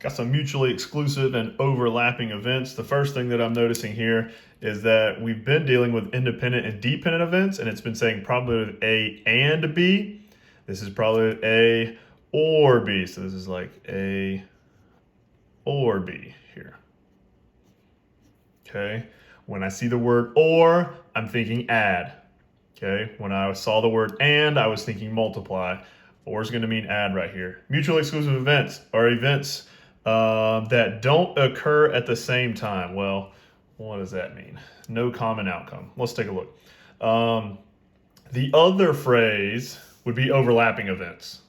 got some mutually exclusive and overlapping events. The first thing that I'm noticing here is that we've been dealing with independent and dependent events, and it's been saying probability of A and B. This is probability of A or B. So this is like A or B here. Okay. When I see the word or, I'm thinking add. Okay. When I saw the word and, I was thinking multiply. Or is going to mean add right here. Mutually exclusive events are events that don't occur at the same time. Well, what does that mean? No common outcome. Let's take a look. The other phrase would be overlapping events.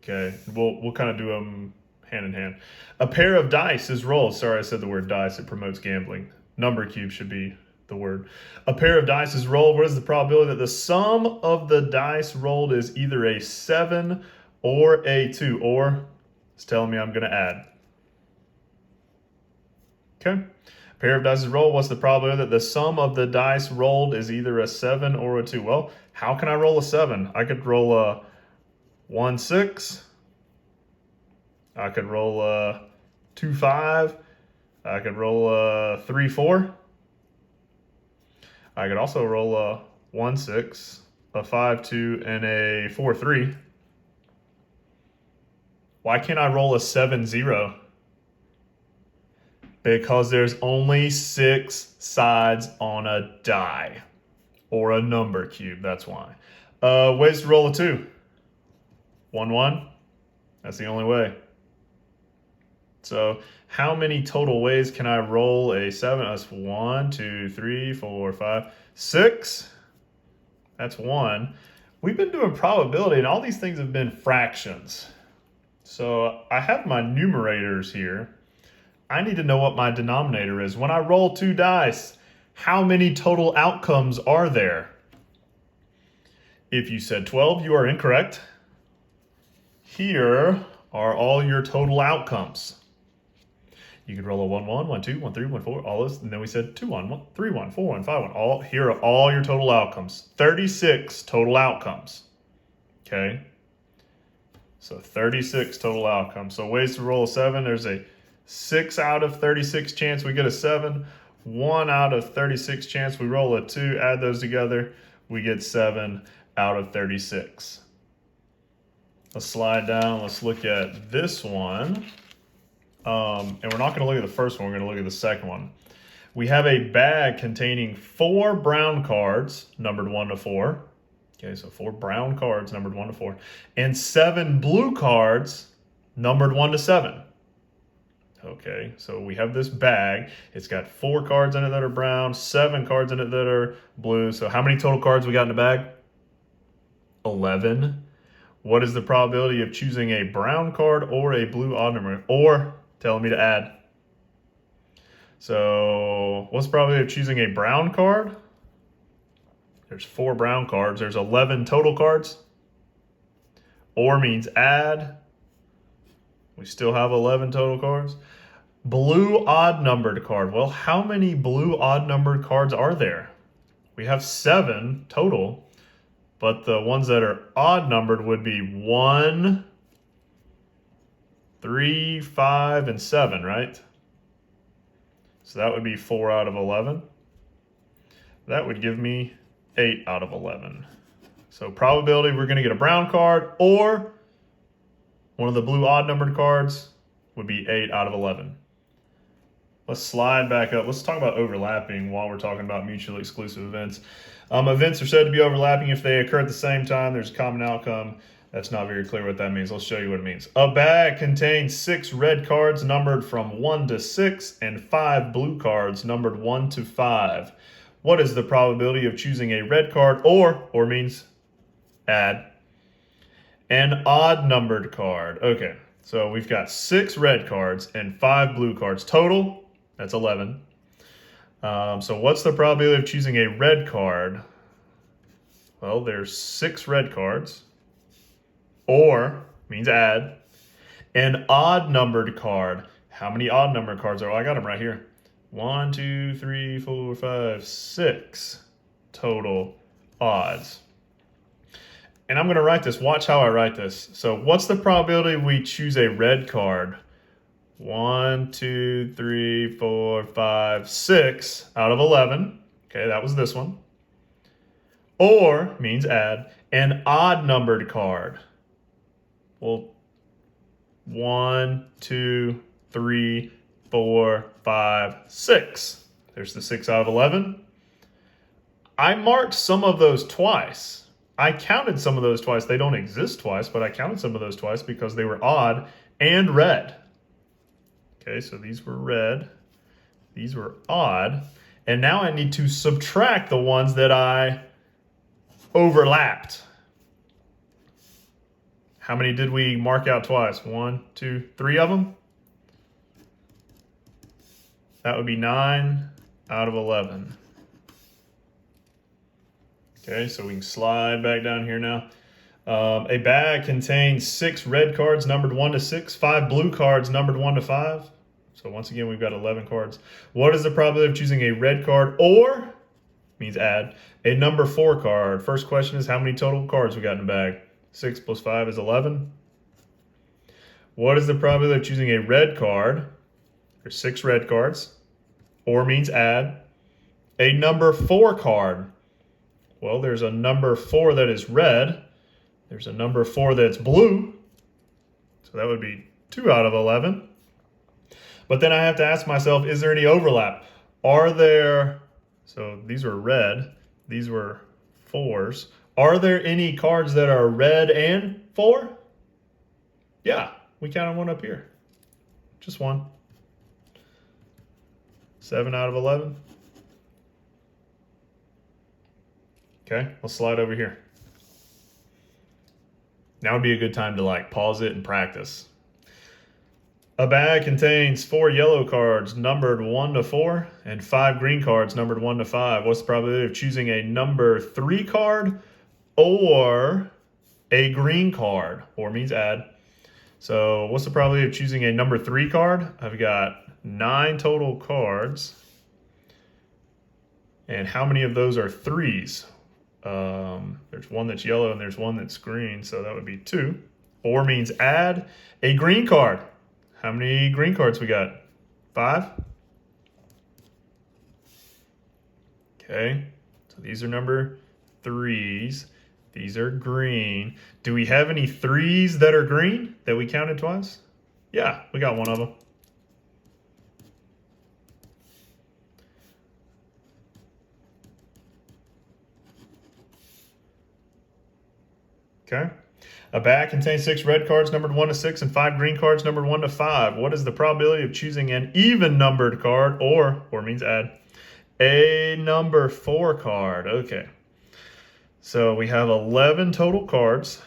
Okay, we'll kind of do them hand in hand. A pair of dice is rolled. Sorry, I said the word dice. It promotes gambling. Number cube should be the word. A pair of dice is rolled. What is the probability that the sum of the dice rolled is either a 7 or a 2? Or it's telling me I'm going to add. Okay. A pair of dice is rolled. What's the probability that the sum of the dice rolled is either a 7 or a 2? Well, how can I roll a 7? I could roll a 1, 6. I could roll a 2, 5. I could roll a 3, 4. I could also roll a 1, 6, a 5, 2, and a 4, 3. Why can't I roll a 7, 0? Because there's only 6 sides on a die or a number cube. That's why. Ways to roll a 2. 1, 1. That's the only way. So how many total ways can I roll a 7? That's 1, 2, 3, 4, 5, 6. That's 1. We've been doing probability, and all these things have been fractions. So I have my numerators here. I need to know what my denominator is. When I roll 2 dice, how many total outcomes are there? If you said 12, you are incorrect. Here are all your total outcomes. You could roll a 1, 1, 1, 2, 1, 3, 1, 4, all this. And then we said 2, 1, 3, 1, 4, 1, 5, 1. Here are all your total outcomes. 36 total outcomes. Okay. So 36 total outcomes. So ways to roll a 7. There's a 6 out of 36 chance we get a 7. 1 out of 36 chance we roll a 2. Add those together. We get 7 out of 36. Let's slide down. Let's look at this one. And we're not going to look at the first one. We're going to look at the second one. We have a bag containing 4 brown cards, numbered 1 to 4. Okay, so 4 brown cards, numbered 1 to 4. And 7 blue cards, numbered 1 to 7. Okay, so we have this bag. It's got 4 cards in it that are brown, 7 cards in it that are blue. So how many total cards we got in the bag? 11. What is the probability of choosing a brown card or a blue odd number? Or telling me to add. So what's the probability of choosing a brown card? There's 4 brown cards. There's 11 total cards. Or means add. We still have 11 total cards. Blue odd numbered card. Well, how many blue odd numbered cards are there? We have 7 total. But the ones that are odd numbered would be 1, 3, 5, and 7, right? So that would be 4 out of 11. That would give me 8 out of 11. So probability we're going to get a brown card or one of the blue odd numbered cards would be 8 out of 11. Let's slide back up. Let's talk about overlapping while we're talking about mutually exclusive events. Events are said to be overlapping if they occur at the same time. There's a common outcome. That's not very clear what that means. Let's show you what it means. A bag contains 6 red cards numbered from 1 to 6 and 5 blue cards numbered 1 to 5. What is the probability of choosing a red card or means add, an odd numbered card? Okay, so we've got 6 red cards and 5 blue cards. Total, that's 11. So what's the probability of choosing a red card? Well, there's 6 red cards. Or means add. An odd numbered card. How many odd numbered cards are? Oh, I got them right here. 1, 2, 3, 4, 5, 6 total odds. And I'm going to write this. Watch how I write this. So what's the probability we choose a red card 1, 2, 3, 4, 5, 6 out of 11. Okay, that was this one. Or means add an odd numbered card. Well, 1, 2, 3, 4, 5, 6. There's the 6 out of 11. I marked some of those twice. I counted some of those twice. They don't exist twice, but I counted some of those twice because they were odd and red. Okay, so these were red. These were odd. And now I need to subtract the ones that I overlapped. How many did we mark out twice? 1, 2, 3 of them? That would be 9 out of 11. Okay, so we can slide back down here now. A bag contains 6 red cards numbered 1 to 6, 5 blue cards numbered 1 to 5. So once again, we've got 11 cards. What is the probability of choosing a red card or, means add, a number 4 card? First question is how many total cards we got in the bag? 6 plus 5 is 11. What is the probability of choosing a red card? There's 6 red cards. Or means add a number 4 card. Well, there's a number 4 that is red. There's a number 4 that's blue. So that would be 2 out of 11. But then I have to ask myself, is there any overlap? Are there, so these were red, these were 4s. Are there any cards that are red and 4? Yeah, we counted one up here. Just one. 7 out of 11. Okay, let's slide over here. Now would be a good time to like pause it and practice. A bag contains 4 yellow cards numbered 1 to 4 and 5 green cards numbered 1 to 5. What's the probability of choosing a number 3 card or a green card? Or means add. So what's the probability of choosing a number 3 card? I've got 9 total cards. And how many of those are 3s? There's one that's yellow and there's one that's green, so that would be 2. Or means add a green card. How many green cards we got? 5? Okay, so these are number 3s. These are green. Do we have any 3s that are green that we counted twice? Yeah, we got one of them. Okay. A bag contains 6 red cards numbered 1 to 6 and 5 green cards numbered 1 to 5. What is the probability of choosing an even numbered card or means add a number 4 card? Okay. So we have 11 total cards.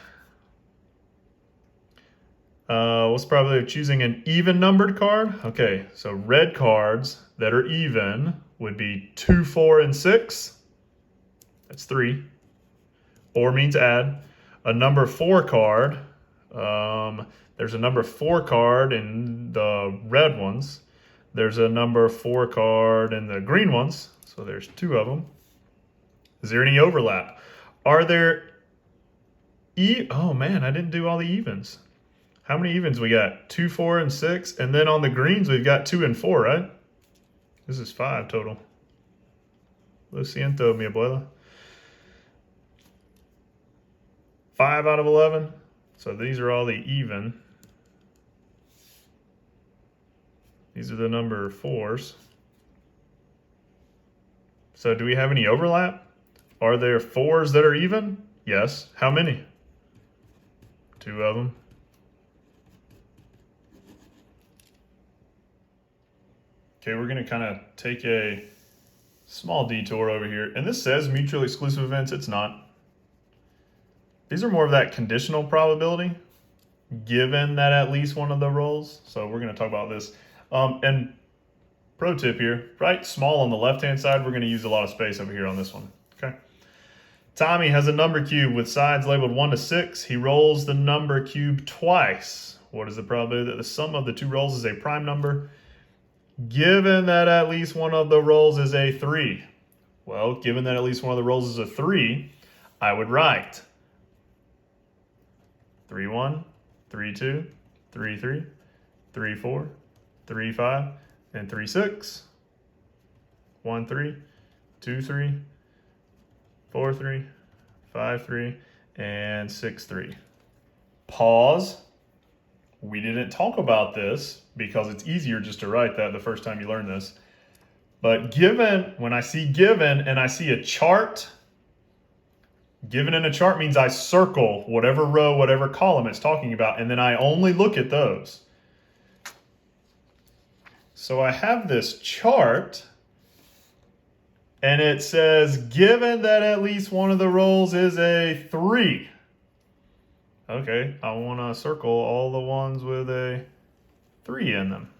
What's the probability of choosing an even numbered card? Okay, so red cards that are even would be 2, 4, and 6. That's 3. Or means add a number 4 card. There's a number 4 card in the red ones. There's a number 4 card in the green ones. So there's 2 of them. Is there any overlap? Are there oh man, I didn't do all the evens. How many evens we got? 2, 4, and 6. And then on the greens, we've got 2 and 4, right? This is 5 total. Lo siento, mi abuela. 5 out of 11. So these are all the even. These are the number 4s. So do we have any overlap? Are there 4s that are even? Yes. How many? 2 of them. Okay, we're going to kind of take a small detour over here. And this says mutually exclusive events. It's not. These are more of that conditional probability, given that at least one of the rolls. So we're going to talk about this. And pro tip here, right? Small on the left-hand side, we're going to use a lot of space over here on this one. Okay. Tommy has a number cube with sides labeled 1 to 6. He rolls the number cube twice. What is the probability that the sum of the 2 rolls is a prime number? Given that at least one of the rolls is a 3. Well, given that at least one of the rolls is a 3, I would write 3, 1, 3, 2, 3, 3, 3, 4, 3, 5, and 3, 6. 1, 3, 2, 3, 4, 3, 5, 3, and 6, 3. Pause. We didn't talk about this because it's easier just to write that the first time you learn this. But given, when I see given and I see a chart, given in a chart means I circle whatever row, whatever column it's talking about, and then I only look at those. So I have this chart, and it says, given that at least one of the rows is a 3. Okay, I want to circle all the ones with a 3 in them.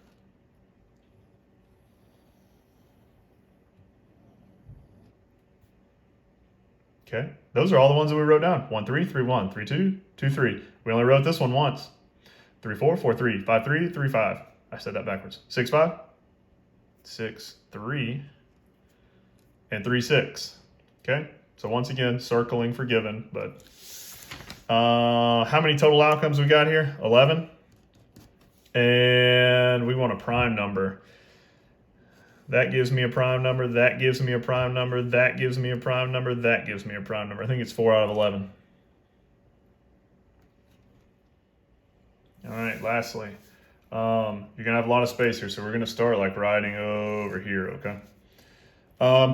Okay, those are all the ones that we wrote down. 1, 3, 3, 1, 3, 2, 2, 3. We only wrote this one once. 3, 4, 4, 3, 5, 3, 3, 5. I said that backwards. 6, 5, 6, 3, and 3, 6. Okay, so once again, circling for given, but how many total outcomes we got here? 11. And we want a prime number. That gives me a prime number, that gives me a prime number, that gives me a prime number, that gives me a prime number. I think it's 4 out of 11. All right, lastly, you're gonna have a lot of space here, so we're gonna start like writing over here, okay?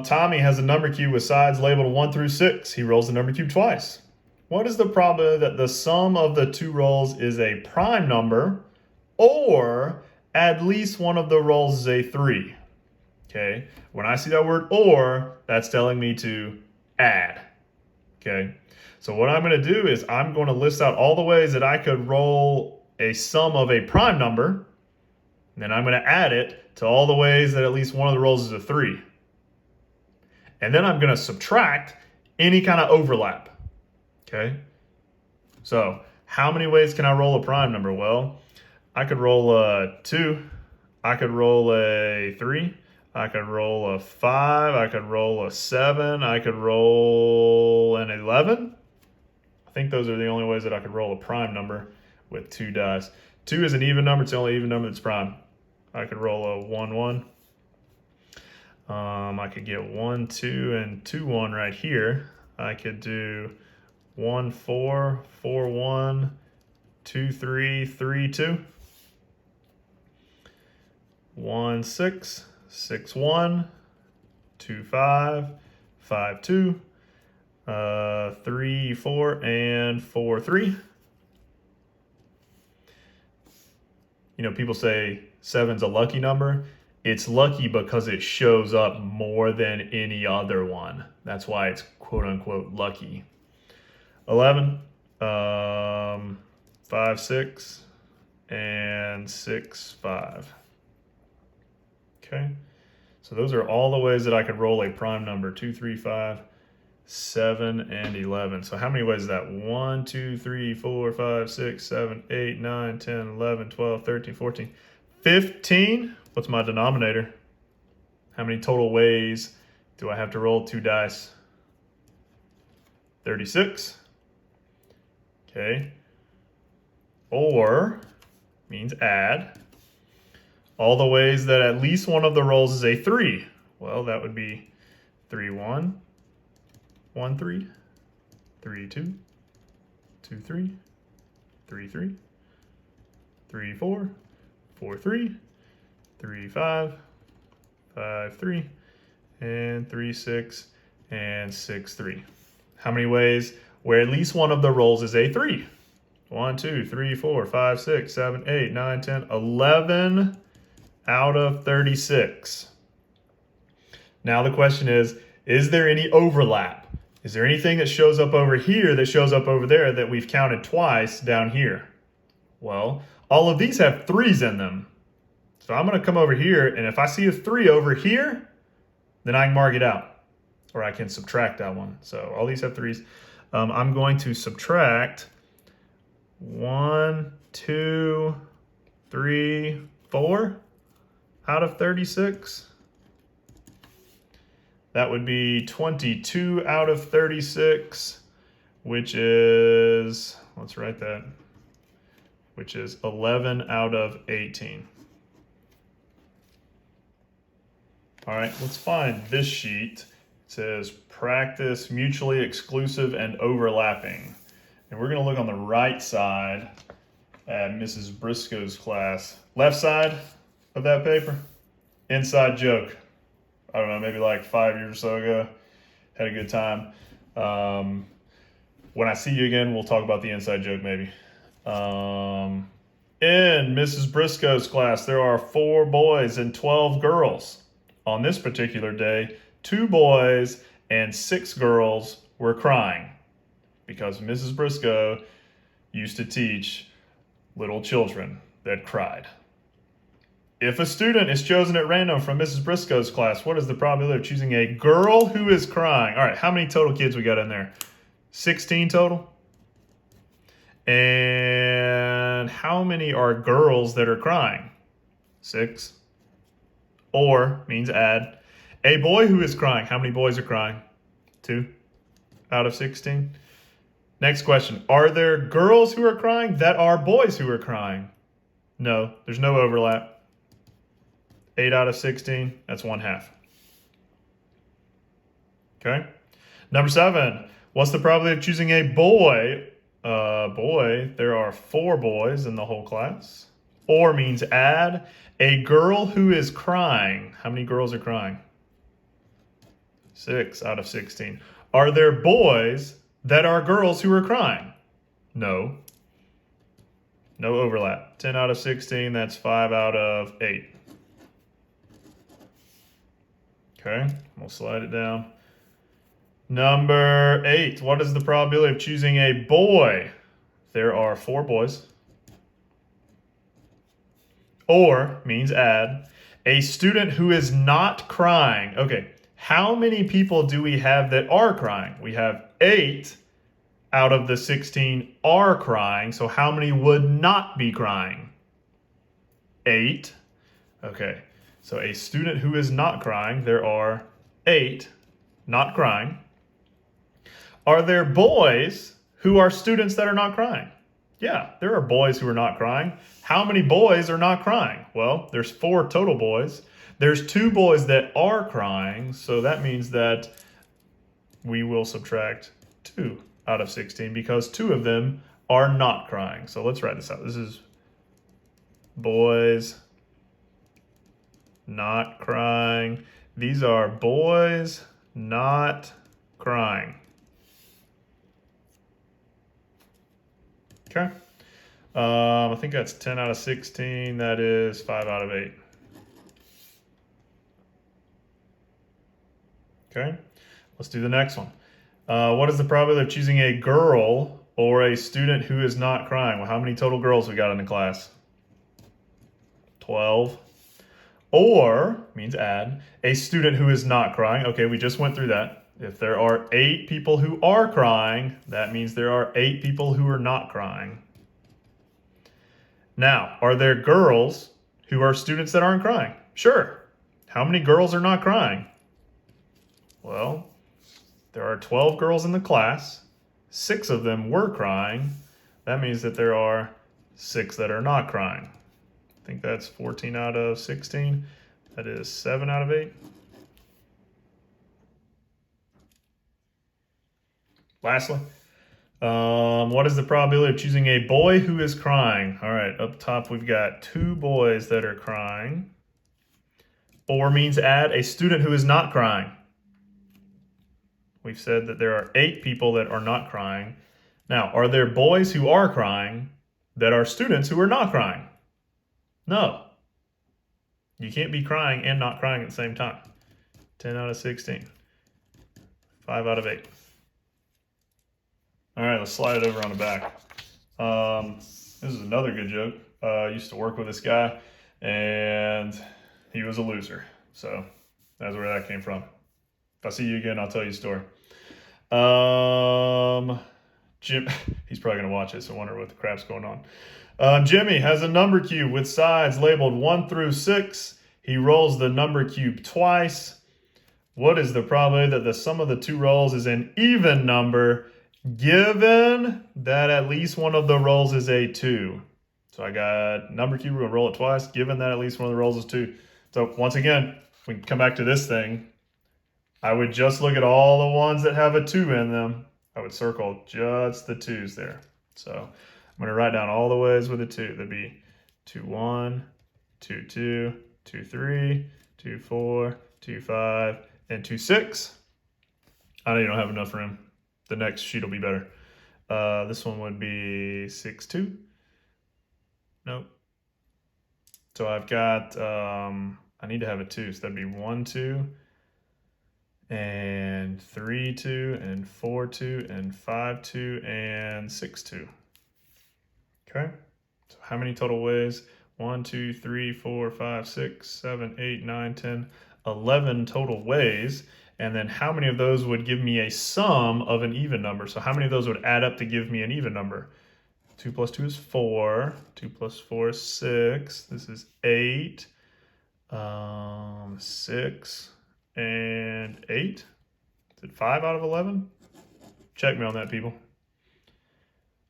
Tommy has a number cube with sides labeled 1 through 6. He rolls the number cube twice. What is the probability that the sum of the two rolls is a prime number, or at least one of the rolls is a 3? Okay, when I see that word or, that's telling me to add. Okay, so what I'm going to do is I'm going to list out all the ways that I could roll a sum of a prime number, and then I'm going to add it to all the ways that at least one of the rolls is a 3. And then I'm going to subtract any kind of overlap. Okay, so how many ways can I roll a prime number? Well, I could roll a 2, I could roll a 3, I could roll a 5, I could roll a 7, I could roll an 11. I think those are the only ways that I could roll a prime number with 2 dice. 2 is an even number, it's the only even number that's prime. I could roll a 1, 1. I could get 1, 2, and 2, 1 right here. I could do 1, 4, 4, 1, 2, 3, 3, 2. 1, 6, 6, 1, 2, 5, 5, 2, 3, 4, and 4, 3. You know, people say 7's a lucky number. It's lucky because it shows up more than any other one. That's why it's quote unquote lucky. 11, 5, 6, and 6, 5. Okay, so those are all the ways that I could roll a prime number: 2, 3, 5, 7, and 11. So how many ways is that? 1, 2, 3, 4, 5, 6, 7, 8, 9, 10, 11, 12, 13, 14, 15. What's my denominator? How many total ways do I have to roll 2 dice? 36. Okay. Or means add. All the ways that at least one of the rolls is a 3. Well, that would be 3, 1, 1, 3, 3, 2, 2, 3, 3, 3, 3, 4, 4, 3, 3, 5, 5, 3, and 3, 6, and 6, 3. How many ways where at least one of the rolls is a 3? 1, 2, 3, 4, 5, 6, 7, 8, 9, 10, 11 out of 36. Now the question is there any overlap? Is there anything that shows up over here that shows up over there that we've counted twice down here? Well, all of these have 3s in them. So I'm going to come over here, and if I see a 3 over here, then I can mark it out, or I can subtract that one. So all these have 3s. I'm going to subtract 1, 2, 3, 4 out of 36. That would be 22 out of 36, which is, let's write that, which is 11 out of 18. All right, let's find this sheet. It says practice mutually exclusive and overlapping. And we're going to look on the right side at Mrs. Briscoe's class. Left side of that paper, inside joke. I don't know, maybe like 5 years or so ago. Had a good time. When I see you again, we'll talk about the inside joke maybe. In Mrs. Briscoe's class, there are 4 boys and 12 girls. On this particular day, 2 boys and 6 girls were crying because Mrs. Briscoe used to teach little children that cried. If a student is chosen at random from Mrs. Briscoe's class, what is the probability of choosing a girl who is crying? All right, how many total kids we got in there? 16 total? And how many are girls that are crying? 6. Or means add. A boy who is crying. How many boys are crying? 2 out of 16. Next question. Are there girls who are crying that are boys who are crying? No, there's no overlap. 8 out of 16. That's 1/2. Okay. Number 7. What's the probability of choosing a boy? There are 4 boys in the whole class. Or means add. A girl who is crying. How many girls are crying? 6 out of 16. Are there boys that are girls who are crying? No. No overlap. 10 out of 16. That's 5 out of 8. Okay, we'll slide it down. Number 8. What is the probability of choosing a boy? There are 4 boys. Or means add. A student who is not crying. Okay, how many people do we have that are crying? We have 8 out of the 16 are crying. So how many would not be crying? 8. Okay, so a student who is not crying. There are 8 not crying. Are there boys who are students that are not crying? Yeah, there are boys who are not crying. How many boys are not crying? Well, there's 4 total boys. There's 2 boys that are crying, so that means that we will subtract 2 out of 16 because 2 of them are not crying. So let's write this out. This is boys not crying. These are boys not crying. Okay. I think that's 10 out of 16. That is 5 out of 8. Okay. Let's do the next one. What is the probability of choosing a girl or a student who is not crying? Well, how many total girls we got in the class? 12. Or, means add, a student who is not crying. Okay, we just went through that. If there are 8 people who are crying, that means there are 8 people who are not crying. Now, are there girls who are students that aren't crying? Sure. How many girls are not crying? Well, there are 12 girls in the class. 6 of them were crying. That means that there are 6 that are not crying. I think that's 14 out of 16. That is 7 out of 8. Lastly, what is the probability of choosing a boy who is crying? All right, up top we've got 2 boys that are crying. Or means add a student who is not crying. We've said that there are 8 people that are not crying. Now, are there boys who are crying that are students who are not crying? No. You can't be crying and not crying at the same time. 10 out of 16. 5 out of 8. All right, let's slide it over on the back. This is another good joke. I used to work with this guy, and he was a loser. So that's where that came from. If I see you again, I'll tell you a story. Jim, he's probably going to watch it, so I wonder what the crap's going on. Jimmy has a number cube with sides labeled 1 through 6. He rolls the number cube twice. What is the probability that the sum of the 2 rolls is an even number, given that at least one of the rolls is a 2? So I got number cube, we're going to roll it twice, given that at least one of the rolls is 2. So once again, we come back to this thing, I would just look at all the ones that have a 2 in them. I would circle just the 2s there. So I'm going to write down all the ways with a 2. That'd be 2, 1, 2, 2, 2, 3, 2, 4, 2, 5, and 2, 6. I know you don't have enough room. The next sheet will be better. This one would be 6, 2. Nope. So I've got, I need to have a 2. So that'd be 1, 2, and 3, 2, and 4, 2, and 5, 2, and 6, 2. Okay. So how many total ways? 1, 2, 3, 4, 5, 6, 7, 8, 9, 10, 11 total ways. And then how many of those would give me a sum of an even number? So how many of those would add up to give me an even number? 2 plus 2 is 4. 2 plus 4 is 6. This is 8. 6 and 8. Is it 5 out of 11? Check me on that, people.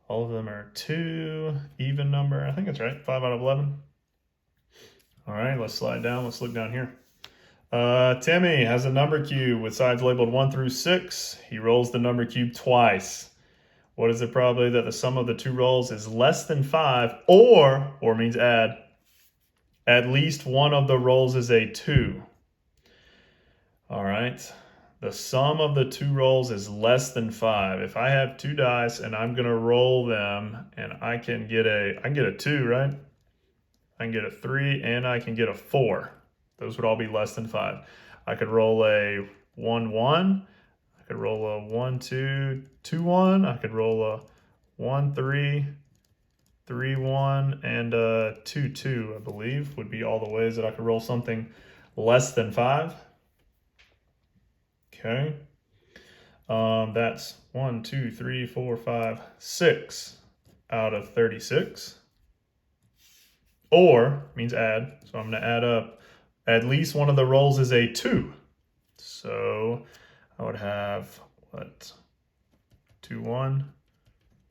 All of them are 2, even number. I think that's right, 5 out of 11. All right, let's slide down. Let's look down here. Timmy has a number cube with sides labeled 1 through 6. He rolls the number cube twice. What is the probability that the sum of the 2 rolls is less than 5, or means add, at least one of the rolls is a 2? All right. The sum of the 2 rolls is less than 5. If I have 2 dice and I'm gonna roll them, and I can get a 2, right? I can get a 3 and I can get a 4. Those would all be less than 5. I could roll a 1, 1. I could roll a 1, 2, 2, 1. I could roll a 1, 3, 3, 1, and a 2, 2, I believe, would be all the ways that I could roll something less than 5. Okay. That's 1, 2, 3, 4, 5, 6 out of 36. Or means add. So I'm going to add up. At least one of the rolls is a 2. So I would have what? 2, 1,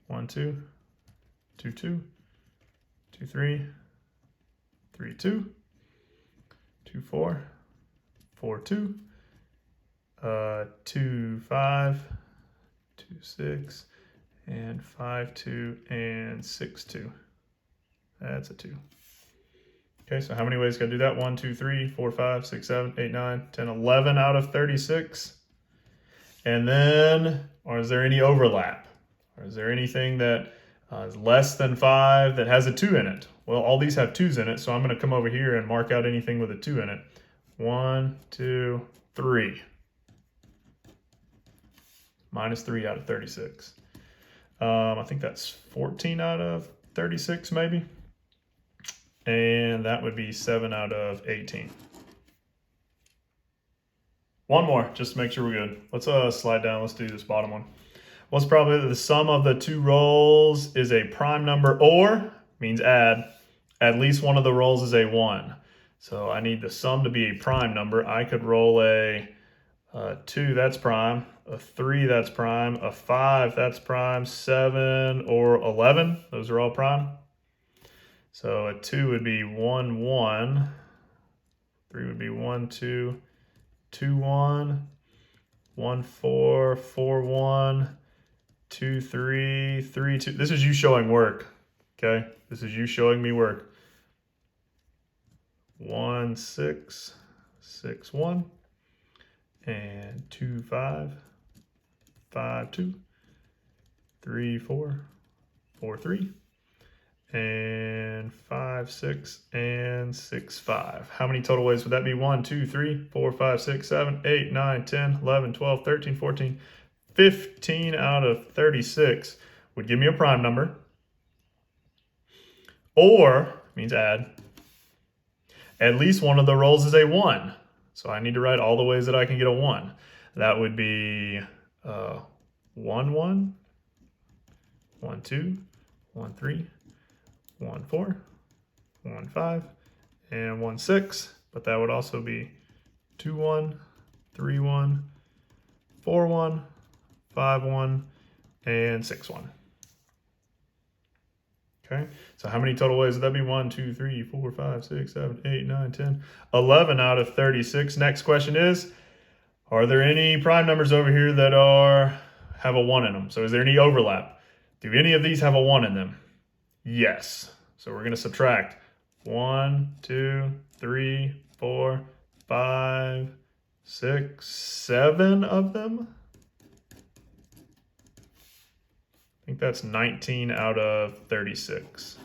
1, 2, 2, 2, 2, 3, 3, 2, 2, 4, 4, 2. 2, 5, 2, 6, and 5, 2, and 6, 2. That's a 2. Okay, so how many ways can I do that? 1, 2, 3, 4, 5, 6, 7, 8, 9, 10, 11 out of 36. And then, or is there any overlap? Or is there anything that is less than 5 that has a 2 in it? Well, all these have 2's in it, so I'm going to come over here and mark out anything with a 2 in it. 1, 2, 3. Minus 3 out of 36. I think that's 14 out of 36 maybe. And that would be 7 out of 18. One more, just to make sure we're good. Let's slide down. Let's do this bottom one. What's probably the sum of the 2 rolls is a prime number, or means add. At least one of the rolls is a 1. So I need the sum to be a prime number. I could roll a 2, that's prime. A 3, that's prime. A 5, that's prime. 7 or 11, those are all prime. So a 2 would be 1, 1. 3 would be 1, 2, 2, 1. 1, 4, 4, 1. 2, 3, 3, 2. This is you showing work, okay? This is you showing me work. 1, 6, 6, 1. And 2, 5. 5, 2, 3, 4, 4, 3, and 5, 6, and 6, 5. How many total ways would that be? 1, 2, 3, 4, 5, 6, 7, 8, 9, 10, 11, 12, 13, 14, 15 out of 36 would give me a prime number. Or means add. At least one of the rolls is a 1. So I need to write all the ways that I can get a 1. That would be 1, 1, 1, 2, 1, 3, 1, 4, 1, 5, and 1, 6. But that would also be 2, 1, 3, 1, 4, 1, 5, 1, and 6, 1. Okay, so how many total ways would that be? 1, 2, 3, 4, 5, 6, 7, 8, 9, 10, 11 out of 36. Next question is, are there any prime numbers over here that have a 1 in them? So is there any overlap? Do any of these have a 1 in them? Yes. So we're going to subtract 1, 2, 3, 4, 5, 6, 7 of them. I think that's 19 out of 36.